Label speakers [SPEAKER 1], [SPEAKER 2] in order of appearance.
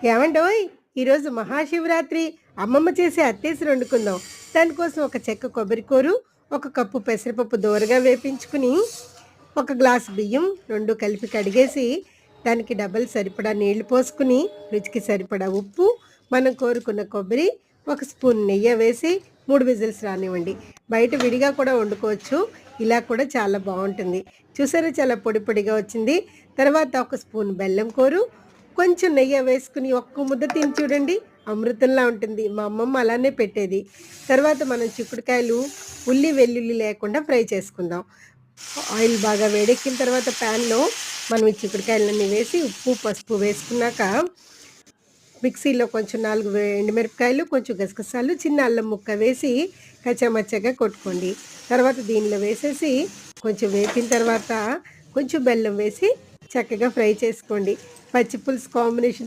[SPEAKER 1] ఏమండోయ్! ఈరోజు మహాశివరాత్రి అమ్మమ్మ చేసే అత్తేసరి వండుకుందాం. దానికోసం ఒక చెక్క కొబ్బరికూరు, ఒక కప్పు పెసరపప్పు దోరగా వేపించుకుని, ఒక గ్లాసు బియ్యం 2 కలిపి కడిగేసి, దానికి డబల్ సరిపడా నీళ్లు పోసుకుని, రుచికి సరిపడా ఉప్పు, మనం కోరుకున్న కొబ్బరి, ఒక స్పూన్ నెయ్యి వేసి 3 విజిల్స్ రానివ్వండి. బయట విడిగా కూడా వండుకోవచ్చు. ఇలా కూడా చాలా బావుంటుంది. చూసారా చాలా పొడి పొడిగా వచ్చింది. తర్వాత ఒక స్పూన్ బెల్లం కోరు, కొంచెం నెయ్యి వేసుకుని ఒక్క ముద్ద తిని చూడండి, అమృతంలా ఉంటుంది. మా అమ్మమ్మ అలానే పెట్టేది. తర్వాత మనం చిక్కుడుకాయలు ఉల్లి, వెల్లుల్లి లేకుండా ఫ్రై చేసుకుందాం. ఆయిల్ బాగా వేడెక్కిన తర్వాత ప్యాన్‌లో మనం ఈ చిక్కుడుకాయలన్నీ వేసి ఉప్పు, పసుపు వేసుకున్నాక మిక్సీలో కొంచెం 4 ఎండుమిరపకాయలు, కొంచెం గసగసాలు, చిన్న అల్లం ముక్క వేసి కచ్చామచ్చాగా కొట్టుకోండి. తర్వాత దీనిలో వేసేసి కొంచెం వేపిన తర్వాత కొంచెం బెల్లం వేసి చక్కగా ఫ్రై చేసుకోండి. పచ్చి పులుసు కాంబినేషన్‌తో